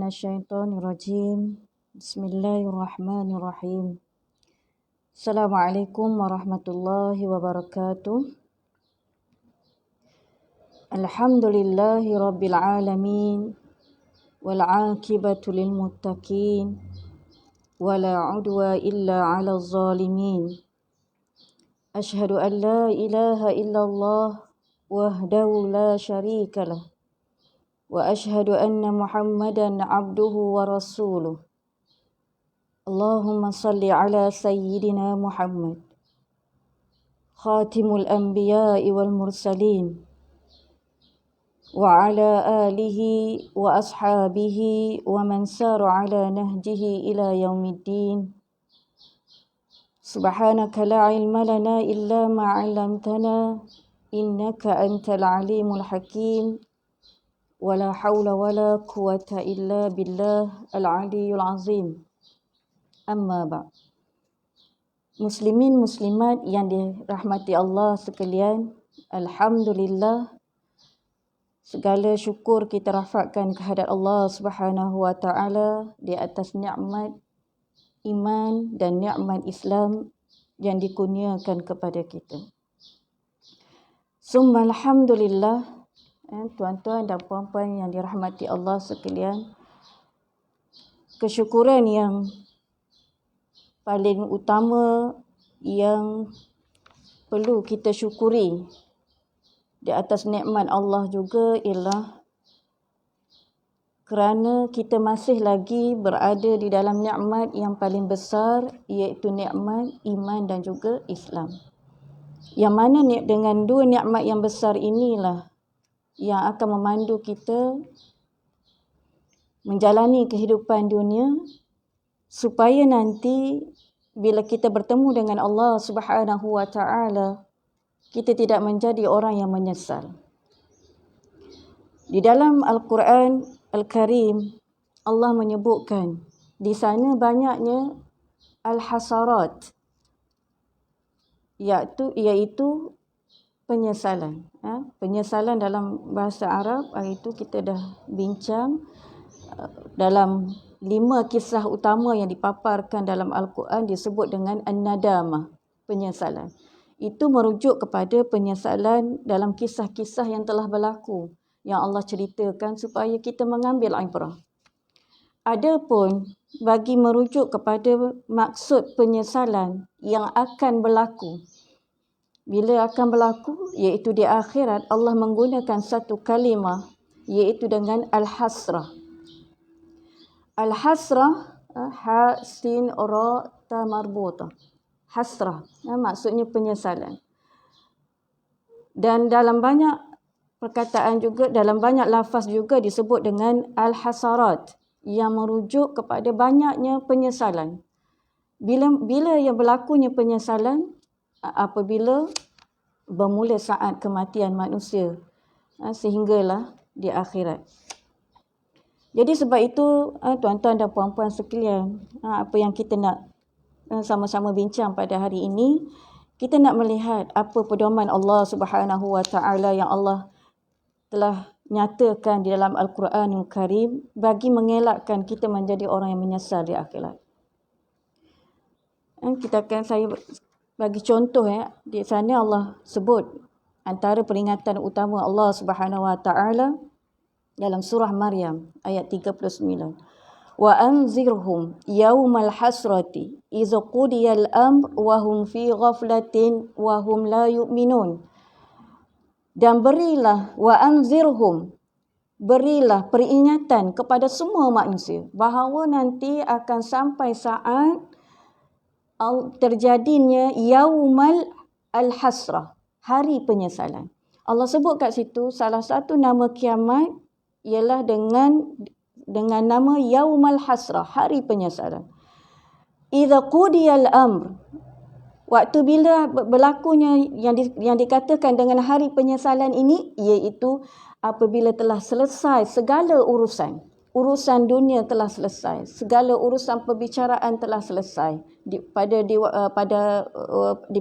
minasyaitonirrajim. Bismillahirrahmanirrahim. Assalamualaikum warahmatullahi wabarakatuh. Alhamdulillahi rabbil alamin. Wal aqibatu lil muttaqin. Wala udwa illa 'alal zalimin. Asyhadu an la ilaha illallah wahdahu la syarikalah. Wa asyhadu anna Muhammadan abduhu wa rasuluh. Allahumma salli ala sayyidina Muhammad khatimul anbiya'i wal mursalin wa ala alihi wa ashabihi wa man sara ala nahjihi ila yaumiddin. Subhanaka la ilma lana illa ma 'allamtana innaka antal alimul hakim. Wala haula wala quwata illa billah al-aliyyul azim. Amma ba'd. Muslimin muslimat yang dirahmati Allah sekalian, alhamdulillah, segala syukur kita rafakkan kehadrat Allah Subhanahu wa taala di atas nikmat iman dan nikmat Islam yang dikurniakan kepada kita. Summa alhamdulillah. Tuan-tuan dan puan-puan yang dirahmati Allah sekalian, kesyukuran yang paling utama yang perlu kita syukuri di atas nikmat Allah juga ialah kerana kita masih lagi berada di dalam nikmat yang paling besar, iaitu nikmat iman dan juga Islam. Yang mana dengan dua nikmat yang besar inilah yang akan memandu kita menjalani kehidupan dunia supaya nanti bila kita bertemu dengan Allah Subhanahu wa taala, kita tidak menjadi orang yang menyesal. Di dalam Al-Quran Al-Karim, Allah menyebutkan di sana banyaknya al-hasarat, iaitu penyesalan. Penyesalan dalam bahasa Arab, itu kita dah bincang dalam 5 kisah utama yang dipaparkan dalam Al-Quran disebut dengan an-nadamah, penyesalan. Itu merujuk kepada penyesalan dalam kisah-kisah yang telah berlaku, yang Allah ceritakan supaya kita mengambil ibrah. Adapun bagi merujuk kepada maksud penyesalan yang akan berlaku, bila akan berlaku, iaitu di akhirat, Allah menggunakan satu kalimah, iaitu dengan al-hasrah. Al-hasrah, ha sin ra ta marbutah. Hasrah, maksudnya penyesalan. Dan dalam banyak perkataan juga, dalam banyak lafaz juga disebut dengan al-hasarat, yang merujuk kepada banyaknya penyesalan. Bila yang berlakunya penyesalan, apabila bermula saat kematian manusia, sehinggalah di akhirat. Jadi sebab itu, tuan-tuan dan puan-puan sekalian, apa yang kita nak sama-sama bincang pada hari ini, kita nak melihat apa pedoman Allah Subhanahu wa taala yang Allah telah nyatakan di dalam Al-Quranul Karim bagi mengelakkan kita menjadi orang yang menyesal di akhirat. Saya bagi contoh, di sana Allah sebut antara peringatan utama Allah Subhanahu wa taala dalam surah Maryam ayat 39. Wa anzirhum yaumal hasrati iz qudiyal amr wa hum fi ghaflatin wa hum la yu'minun. Dan berilah peringatan kepada semua manusia bahawa nanti akan sampai saat terjadinya yaumal al-hasrah, hari penyesalan. Allah sebut kat situ salah satu nama kiamat ialah dengan nama yaumal hasrah, hari penyesalan. Idza qudiyal amr, waktu bila berlakunya yang dikatakan dengan hari penyesalan ini, iaitu apabila telah selesai segala urusan dunia telah selesai, segala urusan perbicaraan telah selesai di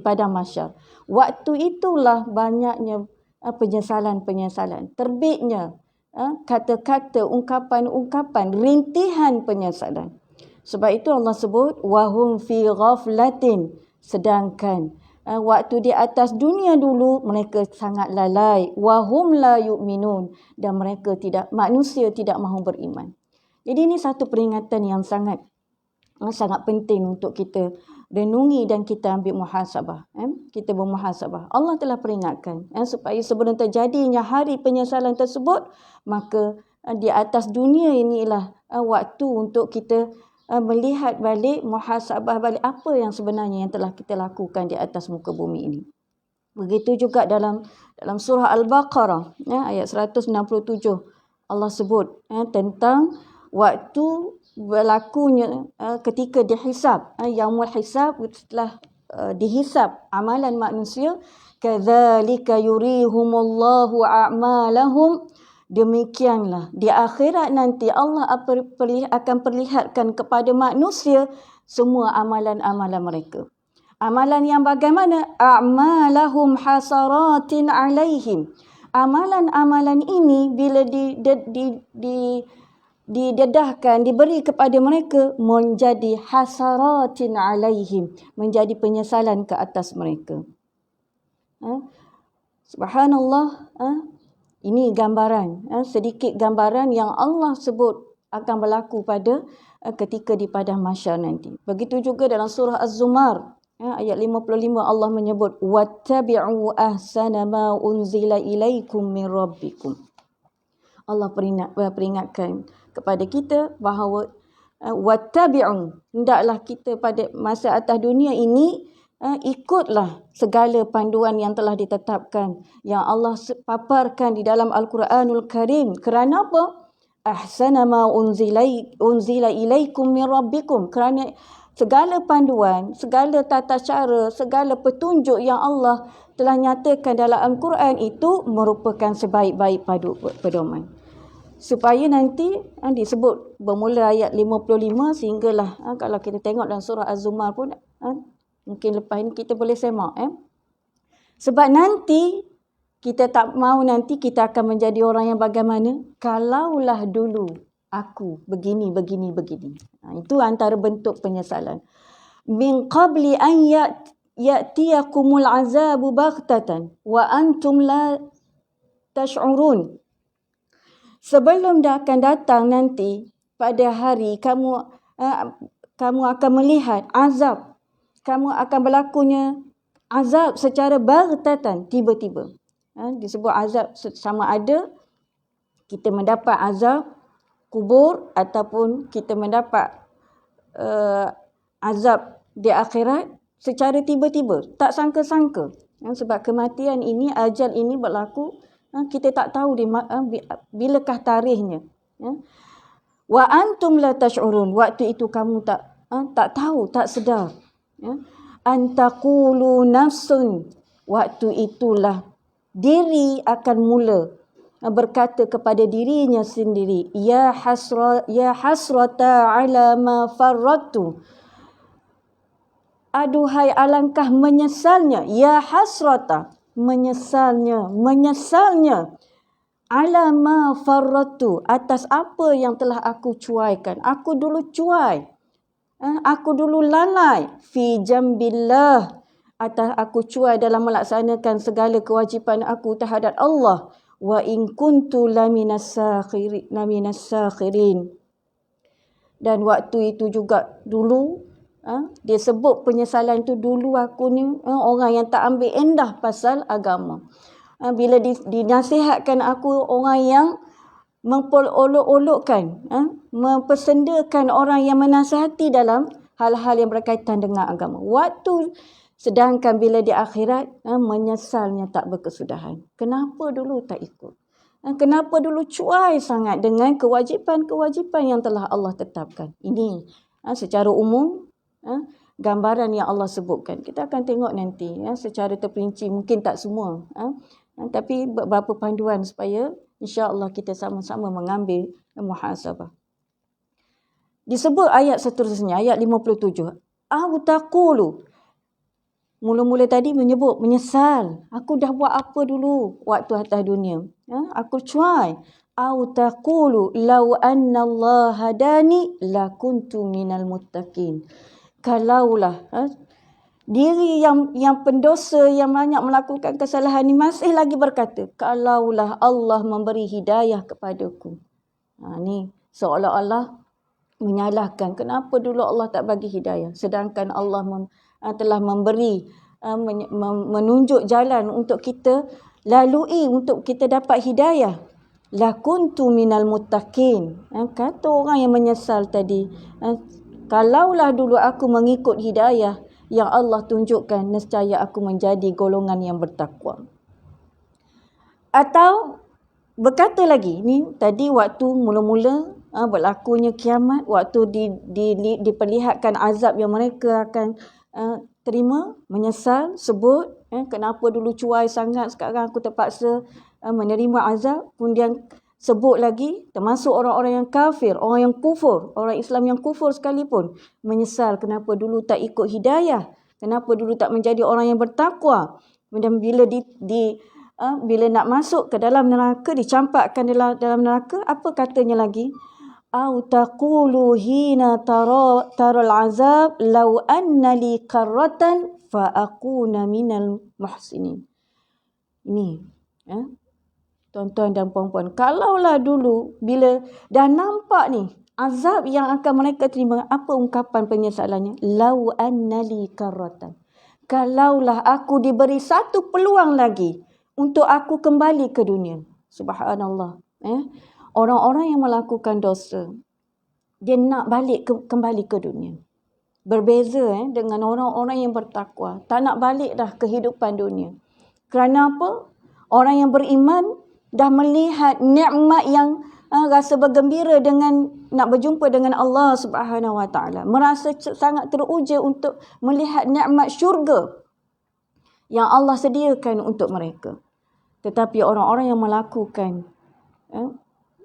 padang mahsyar. Waktu itulah banyaknya penyesalan-penyesalan, terbitnya kata-kata, ungkapan-ungkapan, rintihan penyesalan. Sebab itu Allah sebut wahum fi ghaflatin, sedangkan waktu di atas dunia dulu mereka sangat lalai, wahum la yu'minun, dan manusia tidak mahu beriman. Jadi ini satu peringatan yang sangat penting untuk kita renungi dan kita ambil muhasabah. Kita bermuhasabah. Allah telah peringatkan supaya sebelum terjadinya hari penyesalan tersebut, maka di atas dunia inilah waktu untuk kita melihat balik, muhasabah balik apa yang sebenarnya yang telah kita lakukan di atas muka bumi ini. Begitu juga dalam surah Al-Baqarah ayat 167 Allah sebut tentang waktu berlakunya ketika dihisab, yaumul hisab, setelah dihisab amalan manusia, kadzalika yurihumullahu a'malahum, demikianlah di akhirat nanti Allah akan perlihatkan kepada manusia semua amalan-amalan mereka. Amalan yang bagaimana? A'malahum hasaratin alaihim. Amalan-amalan ini bila didedahkan, diberi kepada mereka, menjadi hasaratin alaihim, menjadi penyesalan ke atas mereka. Subhanallah. Ini gambaran, sedikit gambaran yang Allah sebut akan berlaku pada ketika di padang mahsyar nanti. Begitu juga dalam surah Az-Zumar ayat 55 Allah menyebut wattabi'u ahsana ma unzila ilaikum min rabbikum. Allah peringatkan kepada kita bahawa wattabi'u, hendaklah kita pada masa atas dunia ini ikutlah segala panduan yang telah ditetapkan, yang Allah paparkan di dalam Al-Quranul Karim. Kerana apa? Ahsana ma unzila ilaikum min rabbikum. Kerana segala panduan, segala tata cara, segala petunjuk yang Allah telah nyatakan dalam Al-Quran itu merupakan sebaik-baik pedoman. Supaya nanti disebut bermula ayat 55 sehinggalah kalau kita tengok dalam surah Az-Zumar pun mungkin lepas ini kita boleh semak. Sebab nanti kita tak mahu nanti kita akan menjadi orang yang bagaimana? Kalaulah dulu aku begini. Itu antara bentuk penyesalan. Min qabli an ya'tiyakumul azabu baghtatan wa antum la tash'urun. Sebelum dah akan datang nanti pada hari kamu akan melihat azab. Kamu akan berlakunya azab secara baghtatan, tiba-tiba. Disebut azab sama ada kita mendapat azab kubur ataupun kita mendapat azab di akhirat secara tiba-tiba, tak sangka-sangka. Sebab kematian ini, ajal ini berlaku, kita tak tahu bilakah tarikhnya. Wa antum la tash'urun, waktu itu kamu tak tahu, tak sedar. Antaqulu nafsun, waktu itulah diri akan mula berkata kepada dirinya sendiri, ya hasrata ala ma farrattu, aduhai alangkah menyesalnya, ya hasrata, menyesalnya ala ma farrattu, atas apa yang telah aku cuaikan. Aku dulu cuai, aku dulu lalai, fi jambillah, atas aku cuai dalam melaksanakan segala kewajipan aku terhadap Allah. Wa in kuntu laminas sakhirin. Dan waktu itu juga dulu, dia sebut penyesalan itu, dulu aku ni orang yang tak ambil endah pasal agama. Bila dinasihatkan aku orang yang memperolok-olokkan, mempersendakan orang yang menasihati dalam hal-hal yang berkaitan dengan agama. Sedangkan bila di akhirat, menyesalnya tak berkesudahan. Kenapa dulu tak ikut? Kenapa dulu cuai sangat dengan kewajipan-kewajipan yang telah Allah tetapkan? Ini secara umum gambaran yang Allah sebutkan. Kita akan tengok nanti secara terperinci, mungkin tak semua. Tapi beberapa panduan supaya insya-Allah kita sama-sama mengambil muhasabah. Disebut ayat seterusnya, ayat 57. Au taqulu, mula-mula tadi menyebut menyesal. Aku dah buat apa dulu waktu atas dunia? Aku cuai. Au taqulu law anna Allah hadani lakuntu minal muttaqin. Kalaulah diri yang pendosa yang banyak melakukan kesalahan ni masih lagi berkata, kalaulah Allah memberi hidayah kepadaku. Ni seolah-olah menyalahkan kenapa dulu Allah tak bagi hidayah, sedangkan Allah telah memberi menunjuk jalan untuk kita lalui untuk kita dapat hidayah. Lakuntu minal muttaqin. Kata orang yang menyesal tadi, kalaulah dulu aku mengikut hidayah yang Allah tunjukkan, nescaya aku menjadi golongan yang bertakwa. Atau berkata lagi, ni tadi waktu mula-mula berlakunya kiamat, waktu diperlihatkan azab yang mereka akan terima, menyesal, sebut, kenapa dulu cuai sangat, sekarang aku terpaksa menerima azab. Kemudian sebut lagi, termasuk orang-orang yang kafir, orang yang kufur, orang Islam yang kufur sekalipun, menyesal kenapa dulu tak ikut hidayah, kenapa dulu tak menjadi orang yang bertakwa. Kemudian bila nak masuk ke dalam neraka, dicampakkan dalam neraka, apa katanya lagi? Au taqulu hina taral azab law anna li qarratan fa akuna minal muhsinin. Ini tuan-tuan dan puan-puan, kalaulah dulu bila dah nampak ni azab yang akan mereka terima, apa ungkapan penyesalannya? Lau annali karratan. Kalaulah aku diberi satu peluang lagi untuk aku kembali ke dunia. Subhanallah. Orang-orang yang melakukan dosa, dia nak kembali ke dunia. Berbeza dengan orang-orang yang bertakwa, tak nak balik dah kehidupan dunia. Kerana apa? Orang yang beriman dah melihat nikmat yang rasa bergembira dengan nak berjumpa dengan Allah Subhanahu Wa Taala, merasa sangat teruja untuk melihat nikmat syurga yang Allah sediakan untuk mereka. Tetapi orang-orang yang melakukan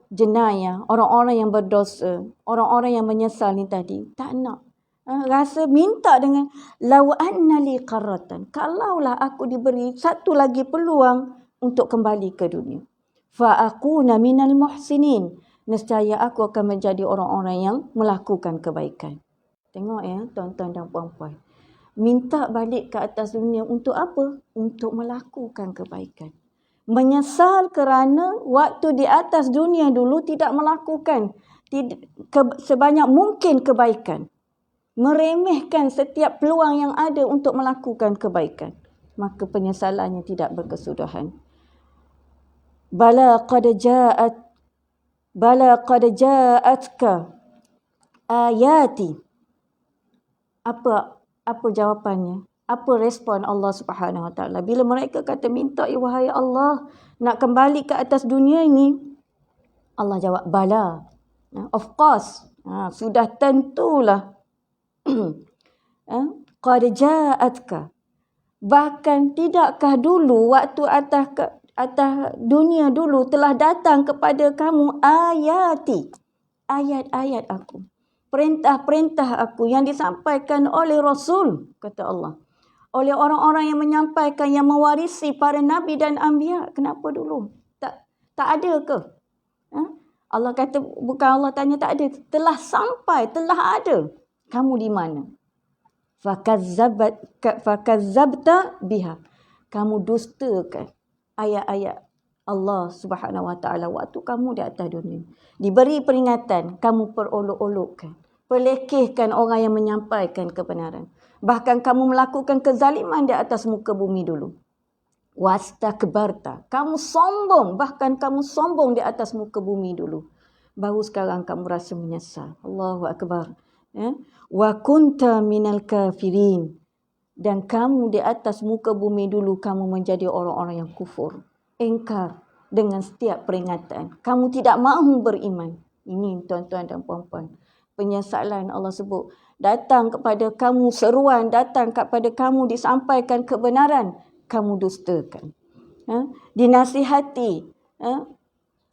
jenayah, orang-orang yang berdosa, orang-orang yang menyesal ni tadi, tak nak. Rasa minta dengan law anna li qarratan, kalaulah aku diberi satu lagi peluang untuk kembali ke dunia. Fa akuna minal muhsinin, nescaya aku akan menjadi orang-orang yang melakukan kebaikan. Tengok tuan-tuan dan puan-puan. Minta balik ke atas dunia untuk apa? Untuk melakukan kebaikan. Menyesal kerana waktu di atas dunia dulu tidak melakukan sebanyak mungkin kebaikan. Meremehkan setiap peluang yang ada untuk melakukan kebaikan. Maka penyesalannya tidak berkesudahan. Bala qad ja'atka ayati. Apa jawapannya? Apa respon Allah Subhanahu Wa Taala bila mereka kata, minta wahai Allah nak kembali ke atas dunia ini? Allah jawab, bala. Of course. Sudah tentulah. Qad ja'atka. Bahkan tidakkah dulu waktu atas dunia dulu telah datang kepada kamu ayati, ayat-ayat aku, perintah-perintah aku yang disampaikan oleh Rasul, kata Allah, oleh orang-orang yang menyampaikan, yang mewarisi para nabi dan anbiya. Kenapa dulu tak ada ke? Allah kata, bukan Allah tanya tak ada, telah sampai, telah ada. Kamu di mana? Fakazzabta biha. Kamu dustakan ayat-ayat Allah Subhanahu Wa Taala waktu kamu di atas dunia. Diberi peringatan, kamu perolok-olokkan, pelekehkan orang yang menyampaikan kebenaran. Bahkan kamu melakukan kezaliman di atas muka bumi dulu. Wastakbarta, kamu sombong, bahkan kamu sombong di atas muka bumi dulu. Baru sekarang kamu rasa menyesal. Allahu Akbar. Wa kunta minal kafirin. Dan kamu di atas muka bumi dulu, kamu menjadi orang-orang yang kufur. Engkar dengan setiap peringatan. Kamu tidak mahu beriman. Ini tuan-tuan dan puan-puan. Penyesalan Allah sebut. Datang kepada kamu seruan, datang kepada kamu disampaikan kebenaran. Kamu dustakan. Dinasihati.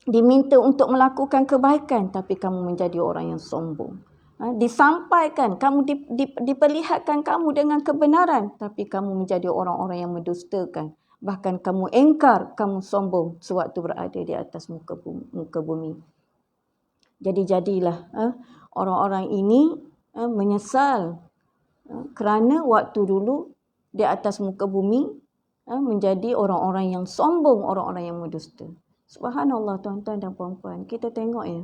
Diminta untuk melakukan kebaikan. Tapi kamu menjadi orang yang sombong. Disampaikan, kamu diperlihatkan kamu dengan kebenaran, tapi kamu menjadi orang-orang yang mendustakan Bahkan kamu engkar, kamu sombong sewaktu berada di atas muka bumi. Jadilah orang-orang ini menyesal kerana waktu dulu di atas muka bumi menjadi orang-orang yang sombong, orang-orang yang berdusta. Subhanallah tuan-tuan dan puan-puan, kita tengok ya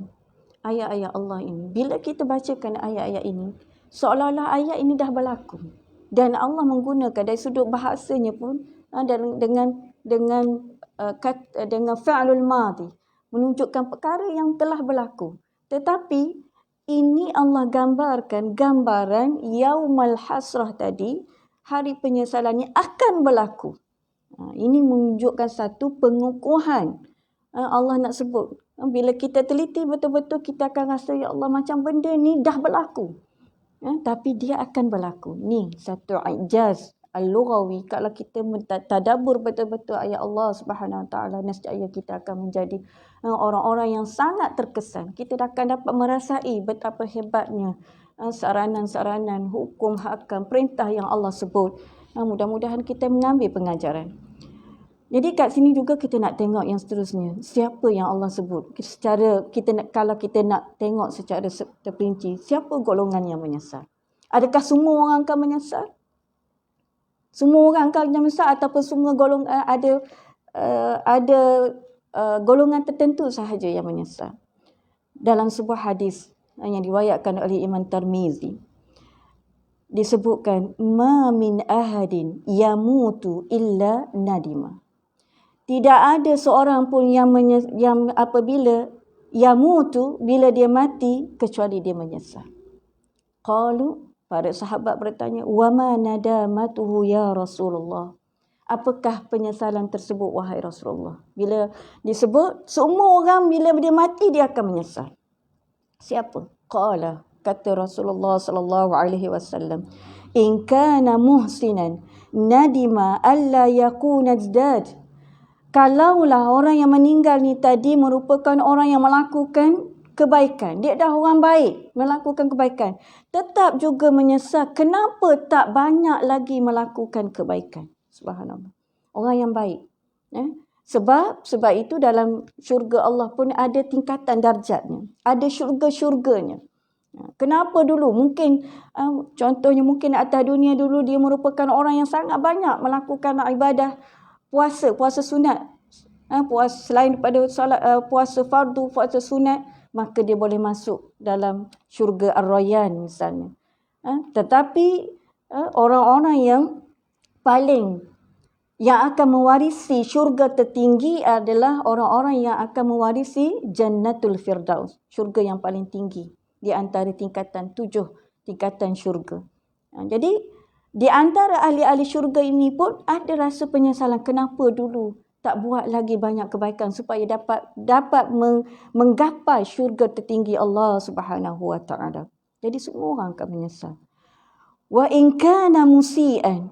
ayat-ayat Allah ini. Bila kita bacakan ayat-ayat ini, seolah-olah ayat ini dah berlaku. Dan Allah menggunakan dari sudut bahasanya pun dengan fi'lul madhi, menunjukkan perkara yang telah berlaku. Tetapi ini Allah gambarkan gambaran yaumal hasrah tadi, hari penyesalan yang akan berlaku. Ini menunjukkan satu pengukuhan. Allah nak sebut, bila kita teliti betul-betul, kita akan rasa, ya Allah, macam benda ni dah berlaku. Tapi dia akan berlaku. Ni satu ijaz al-lughawi. Kalau kita tadabbur betul-betul ayat Allah Subhanahu Wa Taala, nescaya kita akan menjadi orang-orang yang sangat terkesan. Kita akan dapat merasai betapa hebatnya saranan-saranan, hukum, hakam, perintah yang Allah sebut. Mudah-mudahan kita mengambil pengajaran. Jadi kat sini juga kita nak tengok yang seterusnya. Siapa yang Allah sebut? Kalau kita nak tengok secara terperinci, siapa golongan yang menyesal? Adakah semua orang akan menyesal? Semua orang akan menyesal ataupun semua golongan ada golongan tertentu sahaja yang menyesal? Dalam sebuah hadis yang diriwayatkan oleh Imam Tirmizi, disebutkan, ma min ahadin yamutu illa nadima. Tidak ada seorang pun yang apabila yamutu, bila dia mati, kecuali dia menyesal. Qalu, para sahabat bertanya, wa ma nadamatuhu ya Rasulullah? Apakah penyesalan tersebut wahai Rasulullah? Bila disebut, semua orang bila dia mati dia akan menyesal. Siapa? Qala, kata Rasulullah sallallahu alaihi wasallam, in kana muhsinan nadima alla yakuna zdad. Kalaulah orang yang meninggal ni tadi merupakan orang yang melakukan kebaikan, dia dah orang baik, melakukan kebaikan, tetap juga menyesal kenapa tak banyak lagi melakukan kebaikan. Subhanallah. Orang yang baik. Sebab itu dalam syurga Allah pun ada tingkatan darjatnya, ada syurga-syurganya. Kenapa dulu? Mungkin contohnya mungkin atas dunia dulu dia merupakan orang yang sangat banyak melakukan ibadah puasa sunat. Selain daripada puasa fardu, puasa sunat, maka dia boleh masuk dalam syurga Ar-Rayyan misalnya. Tetapi orang-orang yang akan mewarisi syurga tertinggi adalah orang-orang yang akan mewarisi Jannatul Firdaus, syurga yang paling tinggi di antara tingkatan 7 tingkatan syurga. Jadi di antara ahli-ahli syurga ini pun ada rasa penyesalan, kenapa dulu tak buat lagi banyak kebaikan supaya dapat menggapai syurga tertinggi Allah Subhanahu Wa Taala. Jadi semua orang akan menyesal. Wa in kana musian,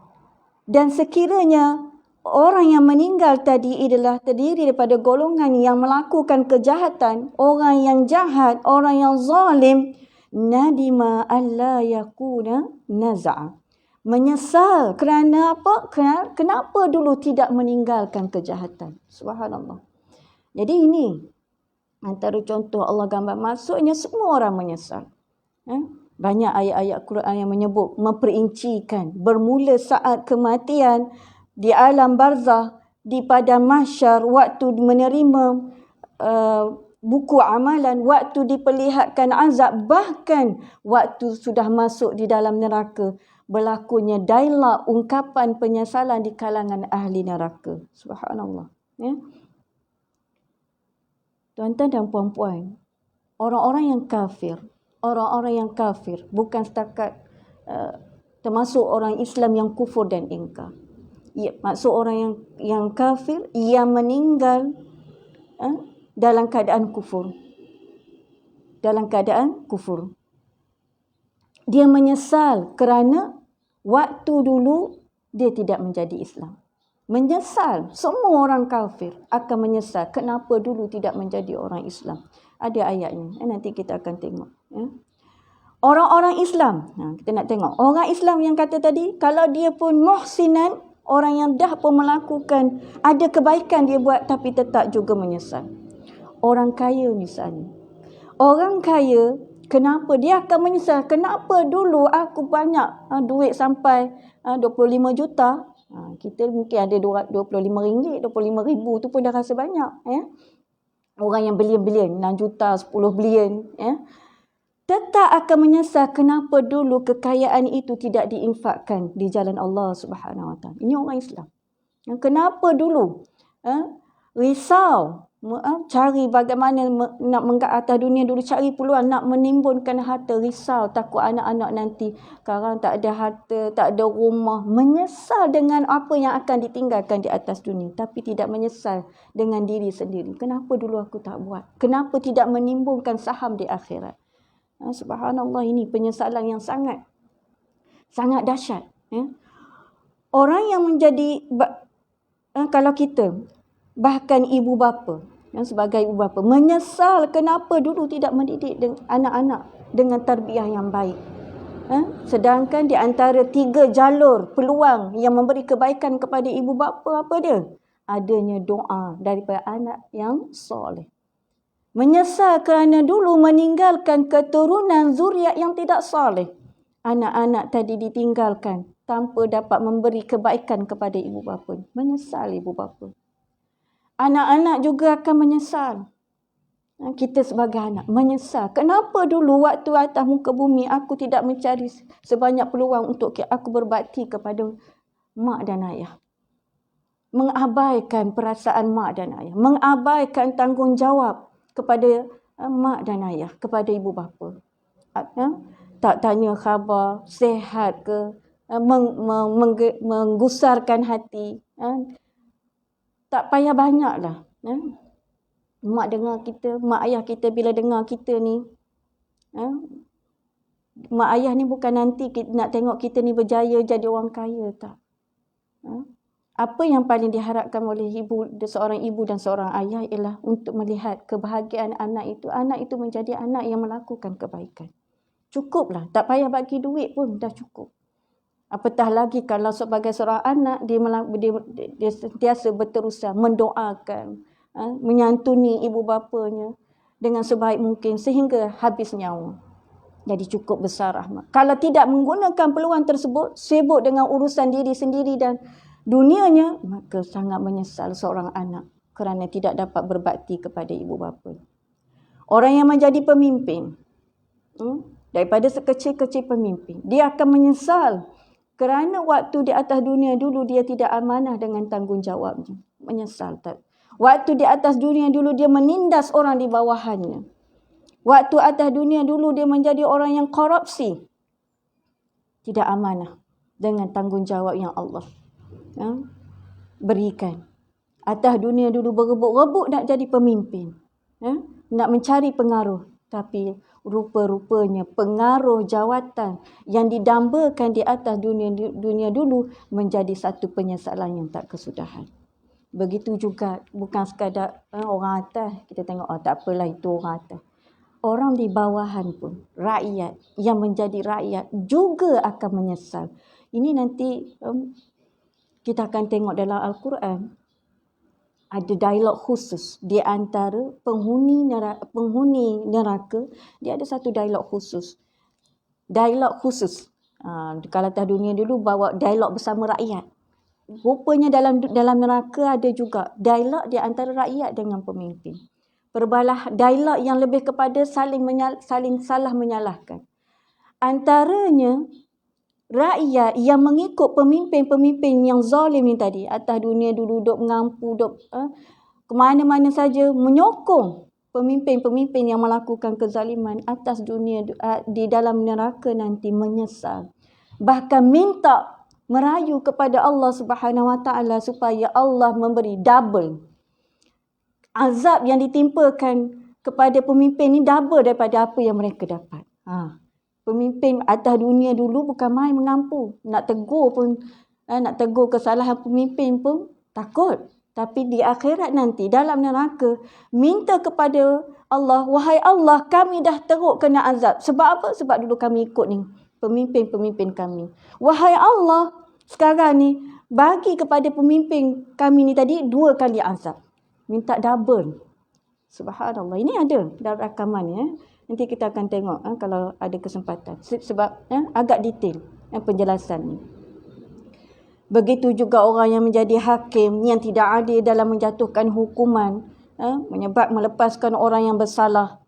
dan sekiranya orang yang meninggal tadi adalah terdiri daripada golongan yang melakukan kejahatan, orang yang jahat, orang yang zalim, nadima alla yakuna naz'a. Menyesal kerana apa? Kenapa dulu tidak meninggalkan kejahatan? Subhanallah. Jadi ini antara contoh Allah gambar. Maksudnya semua orang menyesal. Banyak ayat-ayat Quran yang menyebut, memperincikan bermula saat kematian, di alam barzah, di padang mahsyar, waktu menerima buku amalan, waktu diperlihatkan azab, bahkan waktu sudah masuk di dalam neraka, berlakunya dialog, ungkapan penyesalan di kalangan ahli neraka. Subhanallah. Tuan-tuan dan puan-puan, orang-orang yang kafir bukan setakat termasuk orang Islam yang kufur dan ingkar. Maksud orang yang kafir yang meninggal dalam keadaan kufur. Dia menyesal kerana waktu dulu dia tidak menjadi Islam. Menyesal. Semua orang kafir akan menyesal kenapa dulu tidak menjadi orang Islam. Ada ayatnya. Nanti kita akan tengok. Orang-orang Islam. Kita nak tengok. Orang Islam yang kata tadi, kalau dia pun muhsinan, Orang yang dah pun melakukan, ada kebaikan dia buat tapi tetap juga menyesal. Orang kaya misalnya. Orang kaya, kenapa dia akan menyesal? Kenapa dulu aku banyak duit sampai 25 juta. Kita mungkin ada RM25, RM25,000 tu pun dah rasa banyak. Orang yang bilion-bilion, 6 juta, 10 bilion. Tetap akan menyesal kenapa dulu kekayaan itu tidak diinfakkan di jalan Allah Subhanahu Wa Taala. Ini orang Islam. Kenapa dulu risau cari bagaimana nak mengkat atas dunia dulu, cari peluang nak menimbunkan harta, risau takut anak-anak nanti sekarang tak ada harta, tak ada rumah, menyesal dengan apa yang akan ditinggalkan di atas dunia, tapi tidak menyesal dengan diri sendiri. Kenapa dulu aku tak buat? Kenapa tidak menimbulkan saham di akhirat? Subhanallah, ini penyesalan yang sangat dahsyat. Orang yang menjadi kalau kita bahkan ibu bapa, sebagai ibu bapa menyesal kenapa dulu tidak mendidik anak-anak dengan tarbiyah yang baik. Sedangkan di antara 3 jalur peluang yang memberi kebaikan kepada ibu bapa, apa dia? Adanya doa daripada anak yang soleh. Menyesal kerana dulu meninggalkan keturunan zuriat yang tidak soleh. Anak-anak tadi ditinggalkan tanpa dapat memberi kebaikan kepada ibu bapa. Menyesal ibu bapa. Anak-anak juga akan menyesal. Kita sebagai anak menyesal. Kenapa dulu waktu atas muka bumi aku tidak mencari sebanyak peluang untuk aku berbakti kepada mak dan ayah. Mengabaikan perasaan mak dan ayah. Mengabaikan tanggungjawab kepada mak dan ayah, kepada ibu bapa. Tak tanya khabar, sihat ke, menggusarkan hati. Tak payah banyaklah. Mak ayah kita bila dengar kita ni, mak ayah ni bukan nanti nak tengok kita ni berjaya jadi orang kaya, tak. Apa yang paling diharapkan oleh seorang ibu dan seorang ayah ialah untuk melihat kebahagiaan anak itu menjadi anak yang melakukan kebaikan. Cukuplah, tak payah bagi duit pun dah cukup. Apatah lagi kalau sebagai seorang anak dia sentiasa berterusan mendoakan, menyantuni ibu bapanya dengan sebaik mungkin sehingga habis nyawa. Jadi cukup besar rahmat. Kalau tidak menggunakan peluang tersebut, sibuk dengan urusan diri sendiri dan dunianya, maka sangat menyesal seorang anak kerana tidak dapat berbakti kepada ibu bapa. Orang yang menjadi pemimpin, daripada sekecil-kecil pemimpin, dia akan menyesal kerana waktu di atas dunia dulu dia tidak amanah dengan tanggungjawabnya. Menyesal tak? Waktu di atas dunia dulu dia menindas orang di bawahannya. Waktu atas dunia dulu dia menjadi orang yang korupsi. Tidak amanah dengan tanggungjawab yang Allah berikan. Atas dunia dulu berebut-rebut nak jadi pemimpin. Nak mencari pengaruh. Tapi rupa-rupanya pengaruh jawatan yang didambakan di atas dunia dulu menjadi satu penyesalan yang tak kesudahan. Begitu juga bukan sekadar orang atas, kita tengok tak apalah itu orang atas. Orang di bawahan pun, rakyat yang menjadi rakyat juga akan menyesal. Ini nanti kita akan tengok dalam Al-Quran. Ada dialog khusus di antara penghuni neraka. Dia ada satu dialog khusus. Dialog khusus. Kalau atas dunia dulu bawa dialog bersama rakyat. Rupanya dalam neraka ada juga dialog di antara rakyat dengan pemimpin. Dialog yang lebih kepada saling salah menyalahkan. Antaranya rakyat yang mengikut pemimpin-pemimpin yang zalim ni tadi, atas dunia dulu duduk mengampu, duduk ke mana-mana saja menyokong pemimpin-pemimpin yang melakukan kezaliman, atas dunia di dalam neraka nanti menyesal. Bahkan minta merayu kepada Allah Subhanahu Wa Taala supaya Allah memberi double. Azab yang ditimpakan kepada pemimpin ni double daripada apa yang mereka dapat. Pemimpin atas dunia dulu bukan main mengampu. Nak tegur kesalahan pemimpin pun takut. Tapi di akhirat nanti dalam neraka minta kepada Allah, wahai Allah, kami dah teruk kena azab. Sebab apa? Sebab dulu kami ikut ni pemimpin-pemimpin kami. Wahai Allah, sekarang ni bagi kepada pemimpin kami ni tadi 2 kali azab. Minta double. Subhanallah. Ini ada dalam rakaman ya. Nanti kita akan tengok kalau ada kesempatan. Sebab agak detail penjelasan ni. Begitu juga orang yang menjadi hakim yang tidak adil dalam menjatuhkan hukuman, melepaskan orang yang bersalah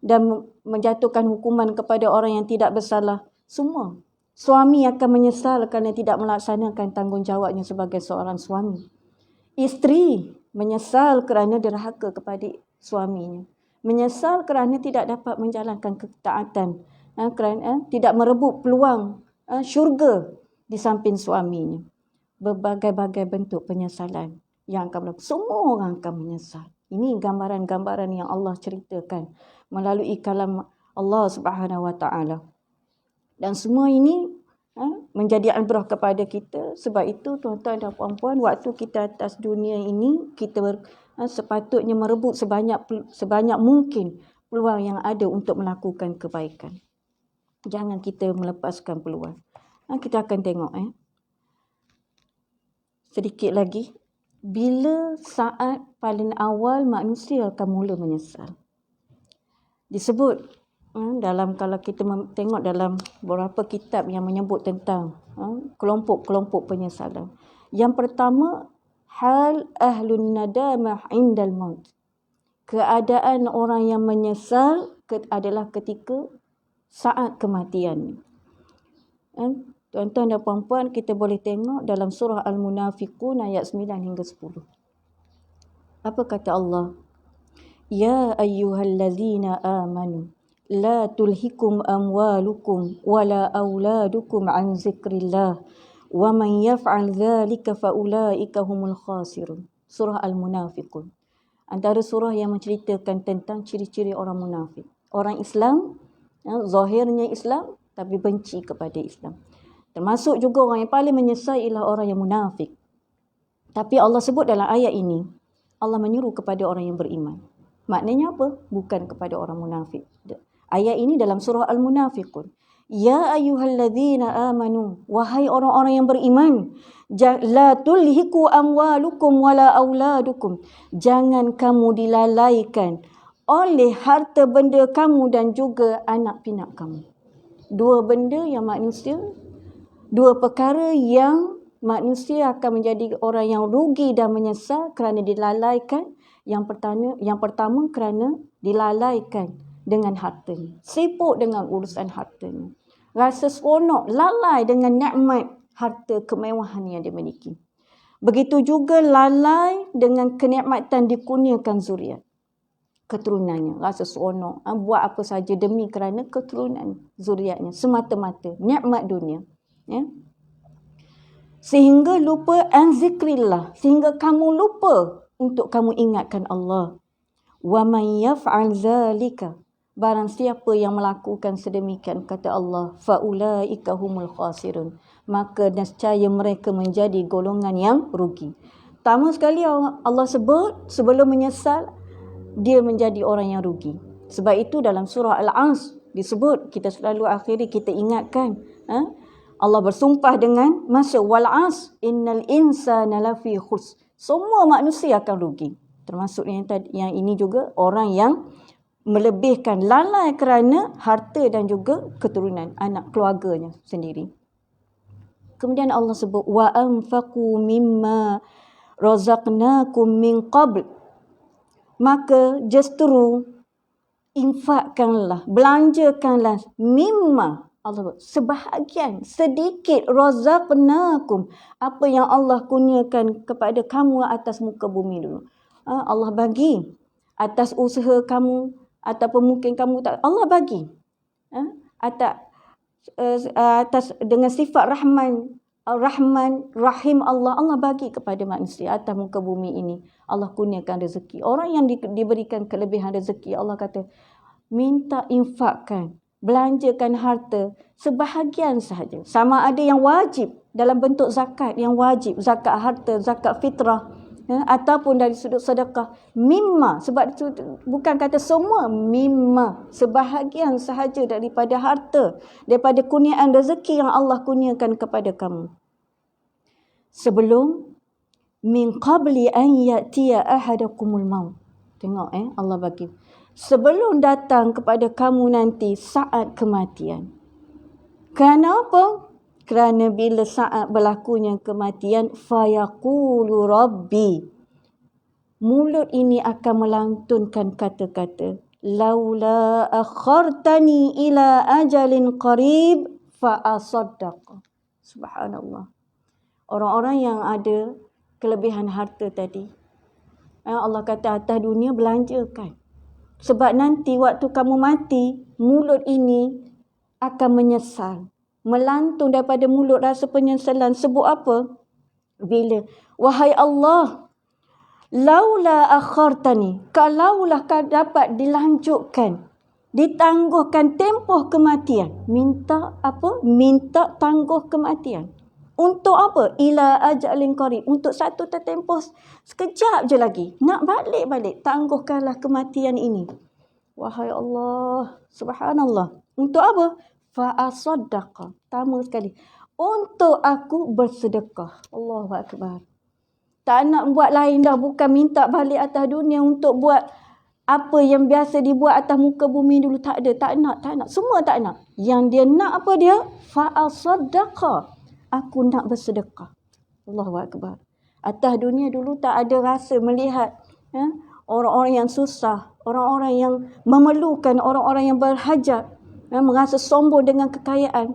dan menjatuhkan hukuman kepada orang yang tidak bersalah. Semua. Suami akan menyesal kerana tidak melaksanakan tanggungjawabnya sebagai seorang suami. Isteri menyesal kerana derhaka kepada suaminya. Menyesal kerana tidak dapat menjalankan ketaatan, kerana tidak merebut peluang syurga di samping suaminya. Berbagai-bagai bentuk penyesalan yang akan berlaku. Semua orang akan menyesal. Ini gambaran-gambaran yang Allah ceritakan melalui kalam Allah Subhanahu Wa Taala. Dan semua ini menjadi anugerah kepada kita. Sebab itu tuan-tuan dan puan-puan, waktu kita atas dunia ini, kita sepatutnya merebut sebanyak mungkin peluang yang ada untuk melakukan kebaikan. Jangan kita melepaskan peluang. Kita akan tengok sedikit lagi. Bila saat paling awal manusia akan mula menyesal. Disebut kalau kita tengok dalam beberapa kitab yang menyebut tentang kelompok-kelompok penyesalan. Yang pertama, hal ahlun nadamah indal maut. Keadaan orang yang menyesal adalah ketika saat kematian. Tuan-tuan dan puan-puan, kita boleh tengok dalam surah Al-Munafiqun ayat 9 hingga 10. Apa kata Allah? Ya ayyuhallazina amanu la tulhikum amwalukum wala auladukum an zikrillah wa man yaf'al dhalika faulaika humul khasirun. Surah Al-Munafiqun. Antara surah yang menceritakan tentang ciri-ciri orang munafik. Orang Islam, zahirnya Islam tapi benci kepada Islam. Termasuk juga orang yang paling menyesal ialah orang yang munafik. Tapi Allah sebut dalam ayat ini, Allah menyuruh kepada orang yang beriman. Maknanya apa? Bukan kepada orang munafik. Ayat ini dalam surah Al-Munafiqun. Ya ayyuhalladzina amanu, wahai orang-orang yang beriman, la tulhiku amwalukum wala auladukum. Jangan kamu dilalaikan oleh harta benda kamu dan juga anak pinak kamu. Dua perkara yang manusia akan menjadi orang yang rugi dan menyesal kerana dilalaikan. Yang pertama kerana dilalaikan dengan hartanya. Sibuk dengan urusan hartanya. Rasa seronok, lalai dengan nikmat harta kemewahan yang dia miliki. Begitu juga lalai dengan kenikmatan dikurniakan zuriat. Keturunannya, rasa seronok. Buat apa saja demi kerana keturunan zuriatnya. Semata-mata nikmat dunia. Ya. Sehingga lupa an zikrillah. Sehingga kamu lupa untuk kamu ingatkan Allah. Wa man yaf'al zalika. Barang siapa yang melakukan sedemikian, kata Allah, faulaika humul khasirun. Maka nescaya mereka menjadi golongan yang rugi. Pertama sekali Allah sebut sebelum menyesal, dia menjadi orang yang rugi. Sebab itu dalam surah Al-Asr disebut, kita selalu akhiri kita ingatkan. Allah bersumpah dengan masa wal asr innal insana lafi khusr. Semua manusia akan rugi. Termasuk yang ini juga orang yang melebihkan lalai kerana harta dan juga keturunan anak keluarganya sendiri. Kemudian Allah sebut wa anfaqu mimma razaqnakum min qabl. Maka justru infakkanlah, belanjakanlah mimma, Allah sebahagian, sedikit, razaqnakum, apa yang Allah kurniakan kepada kamu atas muka bumi dulu. Allah bagi atas usaha kamu ataupun mungkin kamu tak, Allah bagi atas dengan sifat Rahman, Rahim Allah bagi kepada manusia atas muka bumi ini. Allah kurniakan rezeki. Orang yang diberikan kelebihan rezeki, Allah kata minta infakkan, belanjakan harta sebahagian sahaja. Sama ada yang wajib dalam bentuk zakat, yang wajib, zakat harta, zakat fitrah, ataupun dari sudut sedekah. Mimma, sebab itu bukan kata semua, mimma, sebahagian sahaja daripada harta, daripada kurniaan rezeki yang Allah kurniakan kepada kamu. sebelum min qabli an ya'tiya ahadakumul maut. Tengok Allah bagi. Sebelum datang kepada kamu nanti saat kematian. Kenapa? Kerana bila saat berlakunya kematian, fayaqulu rabbi. Mulut ini akan melantunkan kata-kata, laula akhartani ila ajalin qarib fa asaddaqa. Subhanallah. Orang-orang yang ada kelebihan harta tadi, Allah kata atas dunia belanjakan. Sebab nanti waktu kamu mati, mulut ini akan menyesal. Melantun daripada mulut rasa penyesalan. Sebut apa? Bila, wahai Allah, laula akhartani, kalaulah kau dapat dilanjutkan, ditangguhkan tempoh kematian. Minta apa? Minta tangguh kematian. Untuk apa? Ila ajalin qarib. Untuk satu tertempoh sekejap je lagi. Nak balik-balik. Tangguhkanlah kematian ini. Wahai Allah. Subhanallah. Untuk apa? Fa'asaddaqa. Pertama sekali. Untuk aku bersedekah. Allahu Akbar. Tak nak buat lain dah. Bukan minta balik atas dunia untuk buat apa yang biasa dibuat atas muka bumi dulu. Tak ada. Tak nak. Semua tak nak. Yang dia nak apa dia? Fa'asaddaqa. Aku nak bersedekah. Allahu Akbar. Atas dunia dulu tak ada rasa melihat orang-orang yang susah, orang-orang yang memerlukan, orang-orang yang berhajat, merasa sombong dengan kekayaan,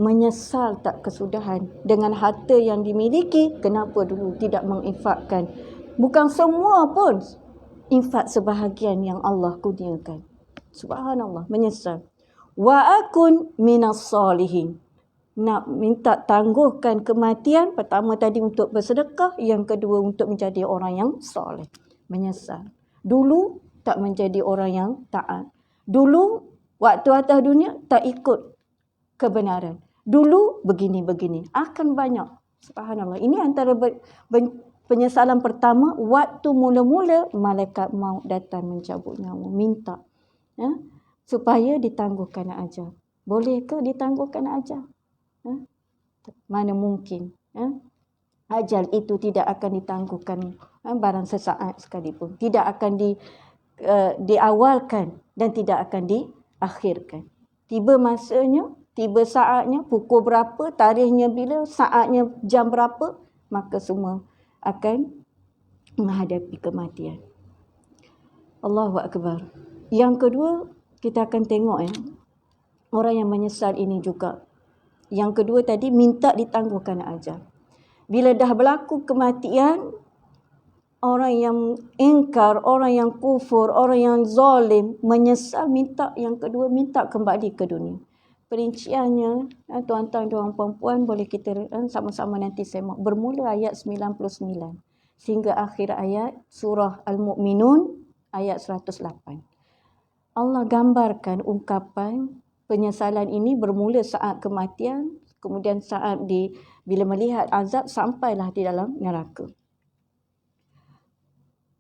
menyesal tak kesudahan dengan harta yang dimiliki. Kenapa dulu tidak menginfakkan? Bukan semua pun, infak sebahagian yang Allah kurniakan. Subhanallah, menyesal. Wa akun minas salihin. Nak minta tangguhkan kematian, pertama tadi untuk bersedekah, yang kedua untuk menjadi orang yang soleh. Menyesal. Dulu tak menjadi orang yang taat. Dulu waktu atas dunia tak ikut kebenaran. Dulu begini-begini. Akan banyak. Subhanallah. Ini antara penyesalan pertama, waktu mula-mula malaikat maut datang mencabut nyawa. Minta. Supaya ditangguhkan ajal. Boleh ke ditangguhkan ajal? Mana mungkin ajal itu tidak akan ditangguhkan barang sesaat sekalipun. Tidak akan diawalkan dan tidak akan diakhirkan. Tiba masanya, tiba saatnya, pukul berapa, tarikhnya bila, saatnya jam berapa, maka semua akan menghadapi kematian. Allahu Akbar. Yang kedua, kita akan tengok orang yang menyesal ini juga. Yang kedua tadi, minta ditangguhkan ajal. Bila dah berlaku kematian, orang yang ingkar, orang yang kufur, orang yang zalim, menyesal, minta. Yang kedua, minta kembali ke dunia. Perinciannya, tuan-tuan dan puan-puan, boleh kita sama-sama nanti semak. Bermula ayat 99 sehingga akhir ayat surah Al-Mu'minun ayat 108. Allah gambarkan ungkapan penyesalan ini bermula saat kematian, kemudian saat bila melihat azab sampailah di dalam neraka.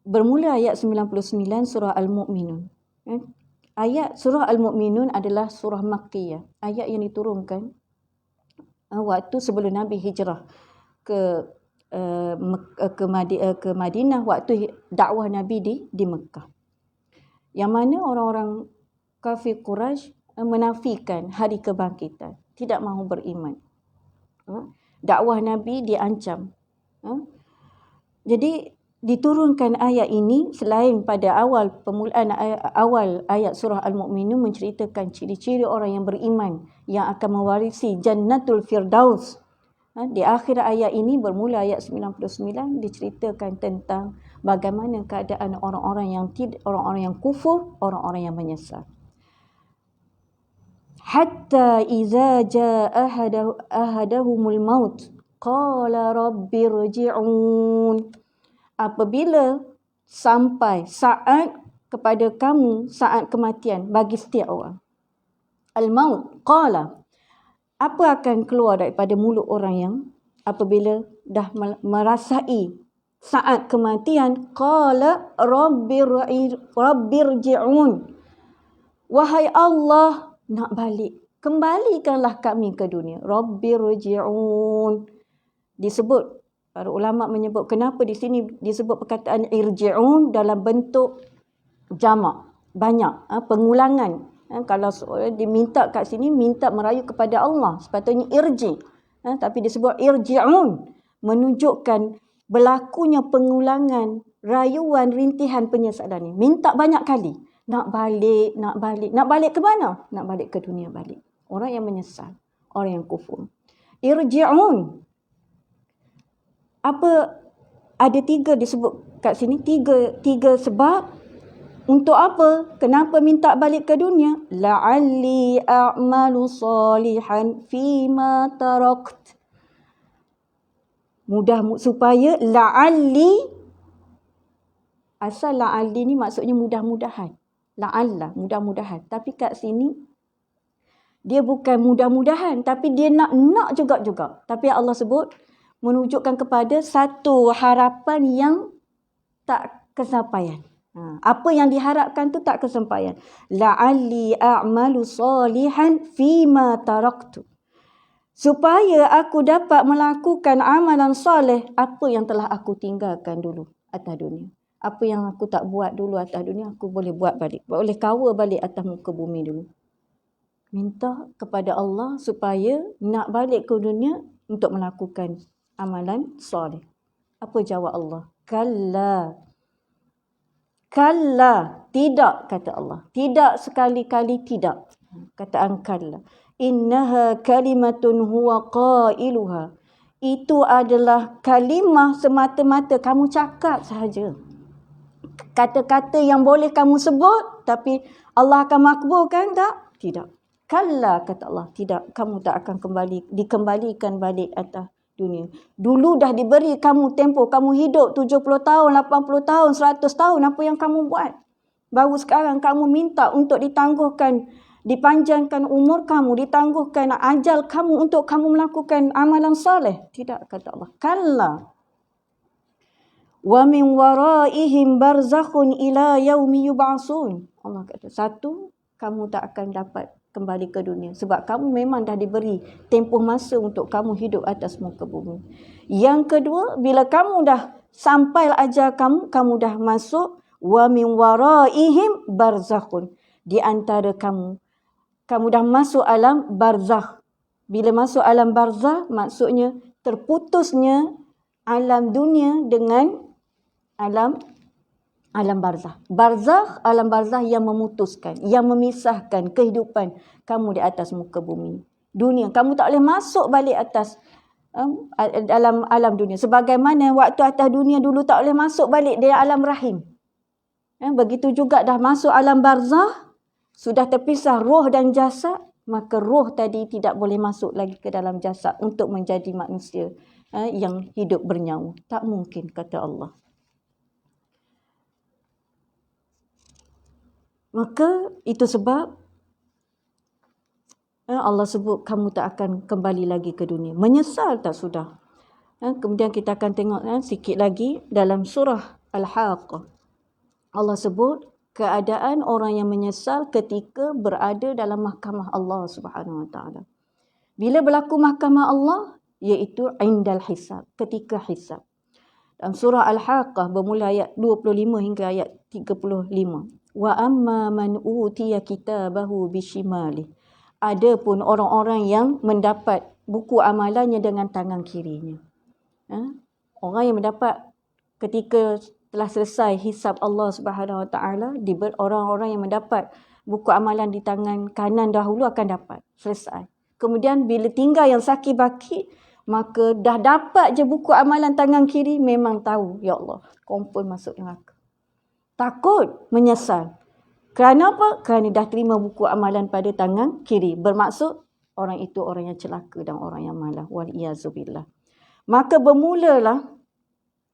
Bermula ayat 99 surah Al-Mu'minun. Ayat surah Al-Mu'minun adalah surah Makkiyah. Ayat yang diturunkan waktu sebelum Nabi hijrah ke Madinah, waktu dakwah Nabi di Mekah. Yang mana orang-orang kafir Quraisy menafikan hari kebangkitan, tidak mahu beriman. Dakwah Nabi diancam. Jadi diturunkan ayat ini selain pada permulaan awal ayat surah Al-Mu'minun menceritakan ciri-ciri orang yang beriman yang akan mewarisi Jannatul Firdaus. Di akhir ayat ini bermula ayat 99 diceritakan tentang bagaimana keadaan orang-orang yang kufur, orang-orang yang menyesal. Hatta iza jaa ahadahumul maut qala rabbi rji'un. Apabila sampai saat kepada kamu, saat kematian bagi setiap orang. Al-maut qala. Apa akan keluar daripada mulut orang yang apabila dah merasai saat kematian? Qala rabbi rji'un. Wahai Allah, nak balik, kembalikanlah kami ke dunia. Rabbi rji'un. Disebut Para ulama menyebut kenapa di sini disebut perkataan irji'un dalam bentuk jamak, banyak, pengulangan. Kalau diminta kat sini, minta merayu kepada Allah, sepatutnya irji. Tapi disebut irji'un, menunjukkan berlakunya pengulangan, rayuan, rintihan penyesalan ni. Minta banyak kali. Nak balik, nak balik. Nak balik ke mana? Nak balik ke dunia balik. Orang yang menyesal, orang yang kufur. Irji'un. Apa? Ada 3 disebut kat sini. Tiga sebab. Untuk apa? Kenapa minta balik ke dunia? La'alli a'malu salihan fima tarakt. Supaya la'alli. Asal la'alli ni maksudnya mudah-mudahan. La'alla, mudah-mudahan. Tapi kat sini, dia bukan mudah-mudahan. Tapi dia nak juga. Tapi Allah sebut, menunjukkan kepada satu harapan yang tak kesampaian. Apa yang diharapkan tu tak kesampaian. La'alli a'malu salihan fima taraktu. Supaya aku dapat melakukan amalan soleh apa yang telah aku tinggalkan dulu atas dunia. Apa yang aku tak buat dulu atas dunia, aku boleh buat balik. Boleh cover balik atas muka bumi dulu. Minta kepada Allah supaya nak balik ke dunia untuk melakukan amalan soleh. Apa jawab Allah? Kalla, tidak, kata Allah. Tidak, sekali-kali tidak. Kataan kalla. Innaha kalimatun huwa qailuha. Itu adalah kalimah semata-mata kamu cakap sahaja. Kata-kata yang boleh kamu sebut, tapi Allah akan makbulkan tak? Tidak. Kalla, kata Allah. Tidak, kamu tak akan dikembalikan balik atas dunia. Dulu dah diberi kamu tempoh, kamu hidup 70 tahun, 80 tahun, 100 tahun, apa yang kamu buat? Baru sekarang kamu minta untuk ditangguhkan, dipanjangkan umur kamu, ditangguhkan ajal kamu untuk kamu melakukan amalan soleh. Tidak, kata Allah. Kalla. Wa min waraihim barzakhun ila yaumi yub'atsun. Allah kata, satu, kamu tak akan dapat kembali ke dunia. Sebab kamu memang dah diberi tempoh masa untuk kamu hidup atas muka bumi. Yang kedua, bila kamu dah sampai ajal kamu, kamu dah masuk wa min waraihim barzakhun. Di antara kamu dah masuk alam barzakh. Bila masuk alam barzakh, maksudnya terputusnya alam dunia dengan alam barzakh. Barzakh, alam barzakh yang memutuskan, yang memisahkan kehidupan kamu di atas muka bumi. Dunia, kamu tak boleh masuk balik atas dalam alam dunia. Sebagaimana waktu atas dunia dulu tak boleh masuk balik di alam rahim. Begitu juga dah masuk alam barzakh, sudah terpisah roh dan jasad, maka roh tadi tidak boleh masuk lagi ke dalam jasad untuk menjadi manusia yang hidup bernyawa. Tak mungkin, kata Allah. Maka itu sebab Allah sebut kamu tak akan kembali lagi ke dunia. Menyesal tak sudah? Kemudian kita akan tengok sikit lagi dalam surah Al-Haqqah. Allah sebut keadaan orang yang menyesal ketika berada dalam mahkamah Allah Subhanahu Wa Taala. Bila berlaku mahkamah Allah, iaitu indal hisab, ketika hisab. Dalam surah Al-Haqqah bermula ayat 25 hingga ayat 35. Wa amma man utiya kitabahu bishimali. Adapun orang-orang yang mendapat buku amalannya dengan tangan kirinya. Orang yang mendapat ketika telah selesai hisab Allah Subhanahu Wa Taala, orang-orang yang mendapat buku amalan di tangan kanan dahulu akan dapat selesai. Kemudian bila tinggal yang saki baki, maka dah dapat je buku amalan tangan kiri, memang tahu, ya Allah, confirm masuk neraka. Takut, menyesal. Kerana apa? Kerana dah terima buku amalan pada tangan kiri. Bermaksud, orang itu orang yang celaka dan orang yang malah. Waliyazubillah. Maka bermulalah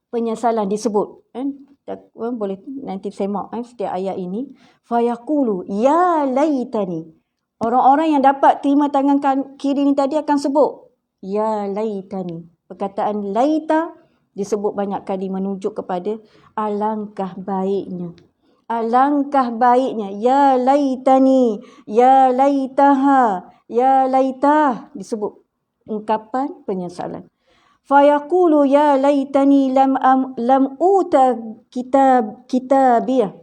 penyesalan disebut. Boleh nanti semak setiap ayat ini. Fayaqulu, ya laytani. Orang-orang yang dapat terima tangan kiri ni tadi akan sebut, ya laytani. Perkataan laita disebut banyak kali menunjuk kepada alangkah baiknya. Alangkah baiknya. Ya laytani, ya laytaha, ya laytah. Disebut ungkapan penyesalan. Fayaqulu ya laitani lam uta kitabiyah.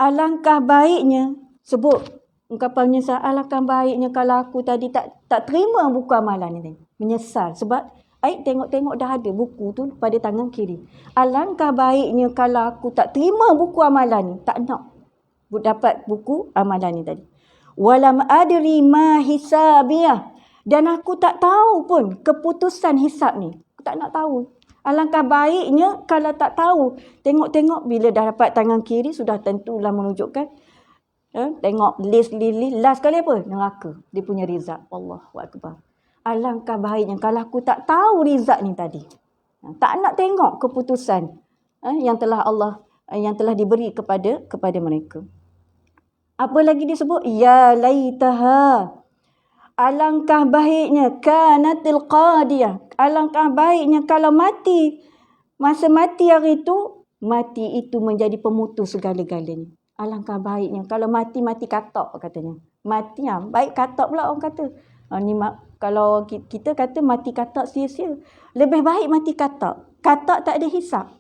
Alangkah baiknya, sebut ungkapan menyesal, alangkah baiknya kalau aku tadi tak terima buku amalan ni. Menyesal sebab tengok-tengok dah ada buku tu pada tangan kiri. Alangkah baiknya kalau aku tak terima buku amalan ni, tak nak dapat buku amalan ni tadi. Walam adri ma hisabiyah, dan aku tak tahu pun keputusan hisab ni. Aku tak nak tahu. Alangkah baiknya kalau tak tahu. Tengok-tengok bila dah dapat tangan kiri sudah tentulah menunjukkan. Tengok list last kali apa? Neraka. Dia punya rizal. Allahu Akbar. Alangkah baiknya kalau aku tak tahu rizal ni tadi. Tak nak tengok keputusan yang telah Allah yang telah diberi kepada mereka. Apa lagi disebut? Ya laitaha. Alangkah baiknya kanatil qadiyah. Alangkah baiknya kalau mati. Masa mati hari itu, mati itu menjadi pemutus segala-galanya. Alangkah baiknya kalau mati katak katanya. Mati baik katak pula orang kata. Kalau kita kata mati katak sia-sia. Lebih baik mati katak. Katak tak ada hisap.